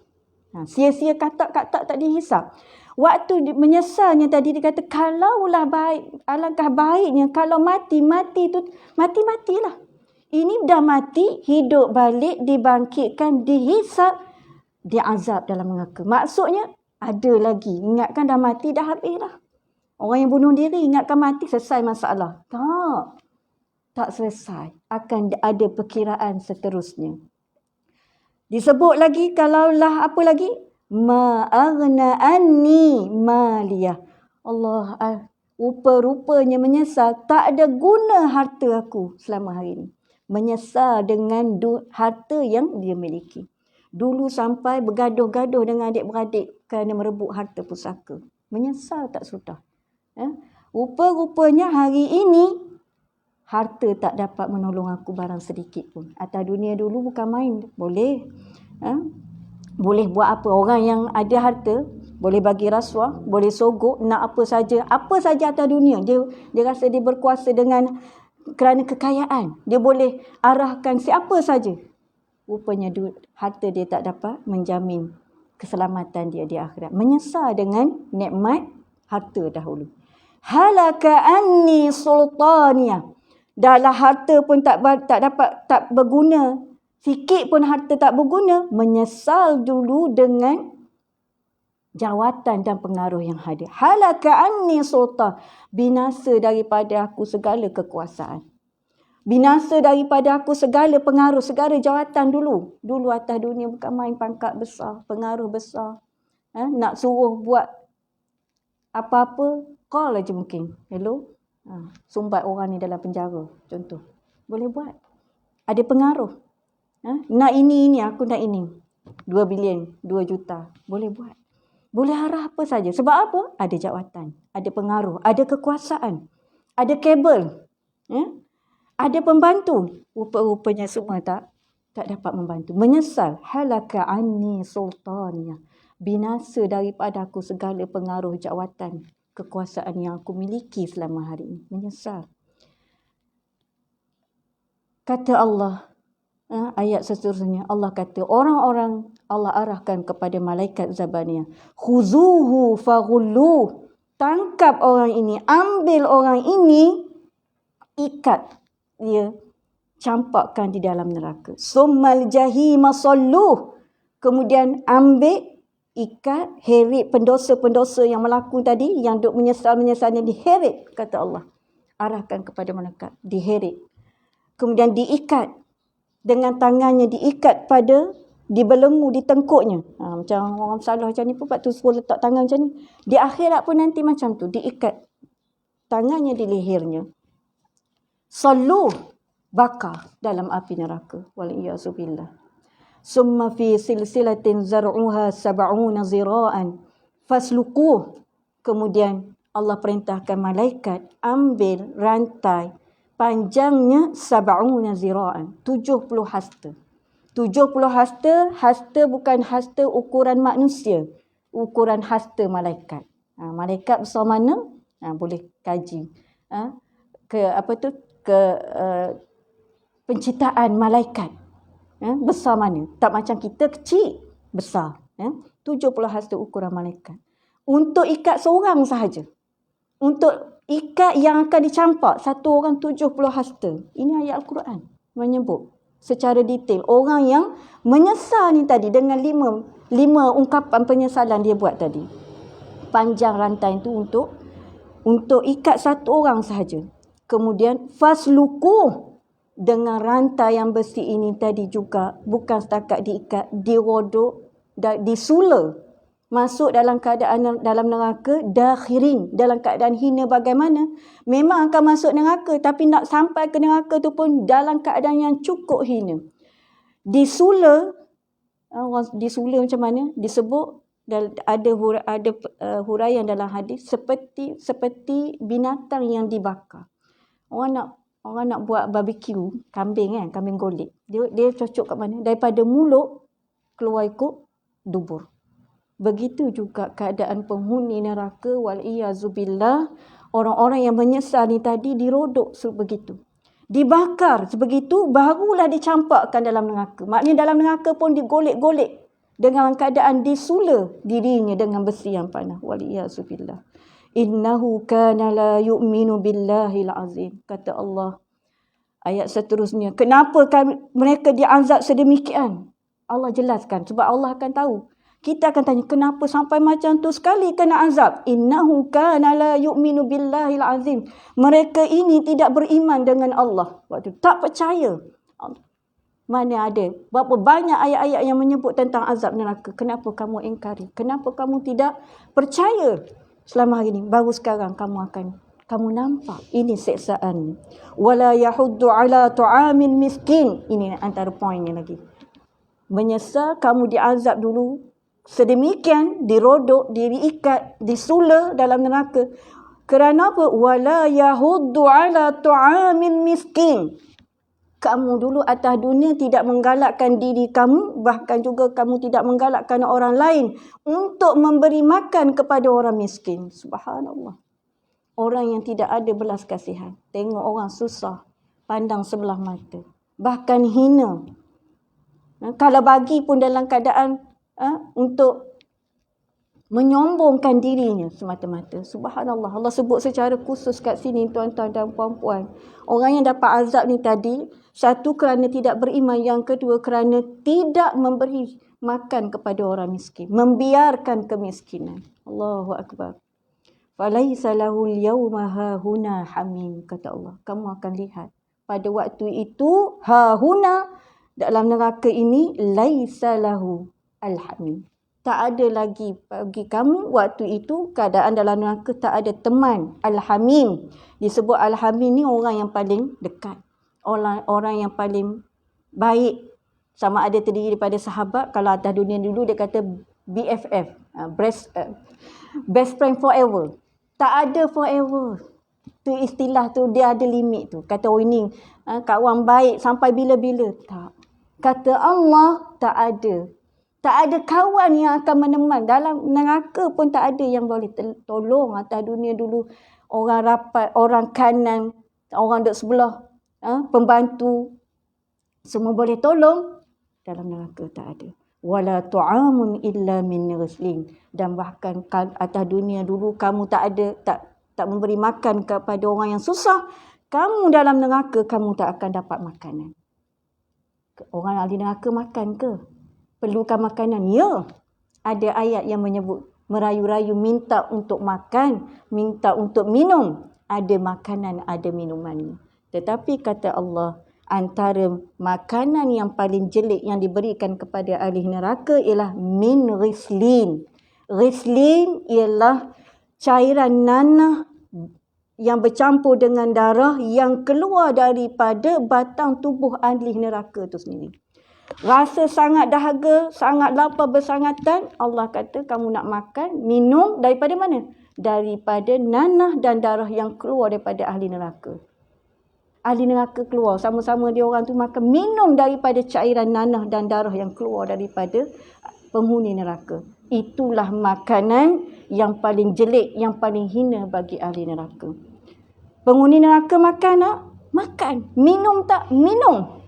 Sia-sia katak tak ada hisap. Waktu menyesalnya tadi dia kata kalaulah baik, alangkah baiknya kalau matilah. Ini dah mati, hidup balik, dibangkitkan, dihisap, diazab dalam neraka. Maksudnya ada lagi. Ingatkan dah mati, dah habis lah. Orang yang bunuh diri ingatkan mati, selesai masalah. Tak selesai. Akan ada perkiraan seterusnya. Disebut lagi kalaulah apa lagi? Ma'aghna anni maliyah. Allah, rupa-rupanya menyesal. Tak ada guna harta aku selama hari ini. Menyesal dengan harta yang dia miliki. Dulu sampai bergaduh-gaduh dengan adik-beradik kerana merebut harta pusaka. Menyesal tak sudah. Rupa-rupanya hari ini harta tak dapat menolong aku barang sedikit pun. Atas dunia dulu bukan main. Boleh. Boleh buat apa. Orang yang ada harta, boleh bagi rasuah, boleh sogok, nak apa saja. Apa saja atas dunia. Dia rasa dia berkuasa kerana kekayaan. Dia boleh arahkan siapa saja. Rupanya harta dia tak dapat menjamin keselamatan dia di akhirat. Menyesal dengan nikmat harta dahulu. Halaka anni sultaniyah. Dahlah harta pun tak berguna. Sikit pun harta tak berguna. Menyesal dulu dengan jawatan dan pengaruh yang ada. Halaka anni sultan. Binasa daripada aku segala kekuasaan. Binasa daripada aku segala pengaruh, segala jawatan dulu. Dulu atas dunia bukan main, pangkat besar, pengaruh besar. Nak suruh buat apa-apa, call aja mungkin. Hello? Sumbat orang ni dalam penjara. Contoh. Boleh buat. Ada pengaruh. Nak ini, aku nak ini. 2 bilion, 2 juta. Boleh buat. Boleh arah apa saja. Sebab apa? Ada jawatan. Ada pengaruh. Ada kekuasaan. Ada kabel. Ada pembantu. Rupa-rupanya semua tak dapat membantu. Menyesal. Halaka anni sultaniyah. Binasa daripada aku segala pengaruh jawatan. Kekuasaan yang aku miliki selama hari ini. Menyesal. Kata Allah. Ayat seterusnya Allah kata orang-orang Allah arahkan kepada malaikat Zabaniyah. Khuzuhu faghulluh. Tangkap orang ini, ambil orang ini, ikat dia, campakkan di dalam neraka. Summal jahima salluh. Kemudian ambil, ikat, heret pendosa-pendosa yang melaku tadi, yang duk menyesal-menyesalnya, diheret kata Allah. Arahkan kepada malaikat, diheret. Kemudian diikat. Dengan tangannya diikat dibelenggu di tengkuknya. Macam orang salah macam ni pun tu suruh letak tangan macam ni. Di akhirat pun nanti macam tu. Diikat tangannya di lehernya. Sallu, bakar dalam api neraka. Wal'iyazubillah. Summa fi silsilatin zar'uha sab'una zira'an. Fasluquh. Kemudian Allah perintahkan malaikat ambil rantai. Panjangnya sab'una zira'an. 70 hasta. 70 hasta bukan hasta ukuran manusia. Ukuran hasta malaikat. Malaikat besar mana? Boleh kaji. penciptaan malaikat. Besar mana? Tak macam kita kecil, besar. 70 hasta ukuran malaikat. Untuk ikat seorang sahaja. Untuk ikat yang akan dicampak, satu orang 70 hasta. Ini ayat Al-Quran menyebut secara detail. Orang yang menyesal ni tadi dengan lima ungkapan penyesalan dia buat tadi. Panjang rantai itu untuk ikat satu orang sahaja. Kemudian fasluku, dengan rantai yang besi ini tadi juga bukan setakat diikat, dirodok, disula masuk dalam keadaan dalam neraka, dakhirin, dalam keadaan hina bagaimana? Memang akan masuk neraka, tapi nak sampai ke neraka tu pun dalam keadaan yang cukup hina. Disula macam mana? Disebut ada huraian dalam hadis seperti binatang yang dibakar. Orang nak buat barbecue kambing kambing golek. Dia cocok kat mana? Daripada mulut keluar ikut dubur. Begitu juga keadaan penghuni neraka, wal-iyazubillah. Orang-orang yang menyesal ni tadi dirodok sebegitu. Dibakar sebegitu, barulah dicampakkan dalam neraka. Maknanya dalam neraka pun digolek-golek dengan keadaan disula dirinya dengan besi yang panas. Wal-iyazubillah. Innahu kana la yu'minu billahil azim. Kata Allah. Ayat seterusnya. Kenapa mereka diazab sedemikian? Allah jelaskan. Sebab Allah akan tahu. Kita akan tanya, kenapa sampai macam tu sekali kena azab? Innahu kana la yu'minu billahil azim. Mereka ini tidak beriman dengan Allah. Waktu tak percaya. Mana ada? Berapa banyak ayat-ayat yang menyebut tentang azab neraka. Kenapa kamu ingkari? Kenapa kamu tidak percaya selama hari ini? Baru sekarang kamu nampak ini seksaan. Wala yahuddu ala tu'amil miskin. Ini antara poinnya lagi. Menyesal kamu diazab dulu. Sedemikian dirodok, diikat, disula dalam neraka. Kerana apa? Wala yahuddu ala tu'amil miskin. Kamu dulu atas dunia tidak menggalakkan diri kamu, bahkan juga kamu tidak menggalakkan orang lain untuk memberi makan kepada orang miskin. Subhanallah. Orang yang tidak ada belas kasihan. Tengok orang susah, pandang sebelah mata. Bahkan hina. Kalau bagi pun dalam keadaan untuk menyombongkan dirinya semata-mata. Subhanallah. Allah sebut secara khusus kat sini, tuan-tuan dan puan-puan. Orang yang dapat azab ni tadi, satu kerana tidak beriman, yang kedua kerana tidak memberi makan kepada orang miskin. Membiarkan kemiskinan. Allahu Akbar. Falaisa lahul yawma hahuna hamim, kata Allah. Kamu akan lihat. Pada waktu itu, hahuna, dalam neraka ini, laisa lahu al-hamim. Tak ada lagi bagi kamu waktu itu, keadaan dalam neraka tak ada teman. Al-hamim. Disebut al-hamim ni orang yang paling dekat. Orang yang paling baik. Sama ada terdiri daripada sahabat. Kalau atas dunia dulu dia kata BFF. Best friend forever. Tak ada forever. Tu istilah tu, dia ada limit tu. Kata ini kawan baik sampai bila-bila. Tak. Kata Allah, tak ada. Tak ada kawan yang akan meneman. Dalam neraka pun tak ada yang boleh tolong. Atas dunia dulu orang rapat, orang kanan, orang duduk sebelah, pembantu, semua boleh tolong. Dalam neraka tak ada. Wala tu'amun illa min ghislin. Dan bahkan atas dunia dulu kamu tak memberi makan kepada orang yang susah. Kamu dalam neraka kamu tak akan dapat makanan. Orang ahli neraka makan ke? Perlukan makanan? Ya. Ada ayat yang menyebut merayu-rayu minta untuk makan, minta untuk minum. Ada makanan, ada minumannya. Tetapi kata Allah, antara makanan yang paling jelek yang diberikan kepada ahli neraka ialah min ghislin. Ghislin ialah cairan nanah yang bercampur dengan darah yang keluar daripada batang tubuh ahli neraka itu sendiri. Rasa sangat dahaga, sangat lapar bersangatan, Allah kata kamu nak makan, minum daripada mana? Daripada nanah dan darah yang keluar daripada ahli neraka. Ahli neraka keluar, sama-sama dia orang tu makan, minum daripada cairan nanah dan darah yang keluar daripada penghuni neraka. Itulah makanan yang paling jelek, yang paling hina bagi ahli neraka. Penghuni neraka makan tak? Makan. Minum tak? Minum.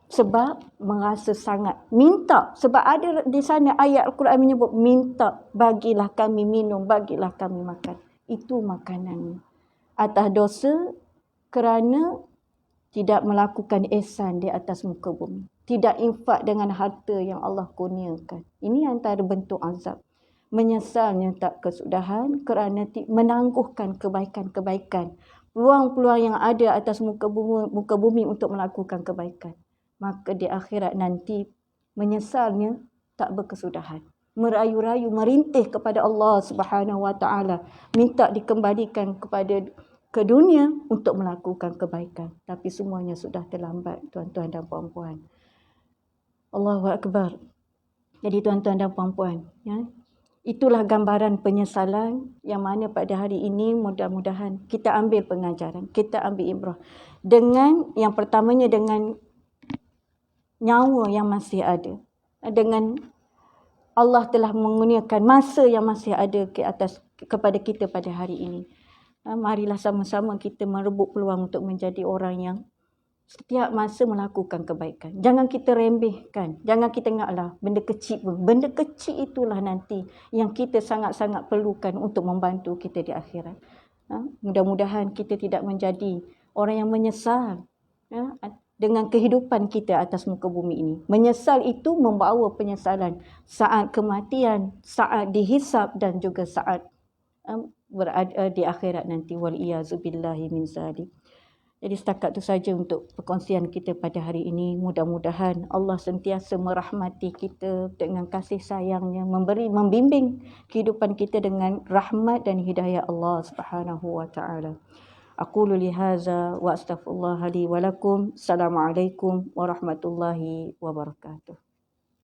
Sebab merasa sangat minta. Sebab ada di sana ayat Al-Quran menyebut minta, bagilah kami minum, bagilah kami makan. Itu makanannya. Atas dosa kerana tidak melakukan ihsan di atas muka bumi. Tidak infak dengan harta yang Allah kurniakan. Ini antara bentuk azab. Menyesalnya tak kesudahan kerana menangguhkan kebaikan-kebaikan. Peluang-peluang yang ada atas muka bumi untuk melakukan kebaikan. Maka di akhirat nanti menyesalnya tak berkesudahan. Merayu-rayu, merintih kepada Allah Subhanahu Wa Taala, minta dikembalikan ke dunia untuk melakukan kebaikan. Tapi semuanya sudah terlambat, tuan-tuan dan puan-puan. Allahu Akbar. Jadi tuan-tuan dan puan-puan, ya, itulah gambaran penyesalan yang mana pada hari ini mudah-mudahan kita ambil pengajaran, kita ambil ibrah. Dengan yang pertamanya dengan nyawa yang masih ada. Dengan Allah telah mengurniakan masa yang masih ada kepada kita pada hari ini. Marilah sama-sama kita merebut peluang untuk menjadi orang yang setiap masa melakukan kebaikan. Jangan kita remehkan. Jangan kita ingatlah benda kecil pun. Benda kecil itulah nanti yang kita sangat-sangat perlukan untuk membantu kita di akhirat. Mudah-mudahan kita tidak menjadi orang yang menyesal dengan kehidupan kita atas muka bumi ini. Menyesal itu membawa penyesalan saat kematian, saat dihisab dan juga saat berada di akhirat nanti. Wal-iyazubillahi min zalik. Jadi setakat itu saja untuk perkongsian kita pada hari ini. Mudah-mudahan Allah sentiasa merahmati kita dengan kasih sayangnya, membimbing kehidupan kita dengan rahmat dan hidayah Allah Subhanahu Wa Taala. Aqulu lihaza wa astaghfirullah li wa lakum. Assalamualaikum warahmatullahi wabarakatuh.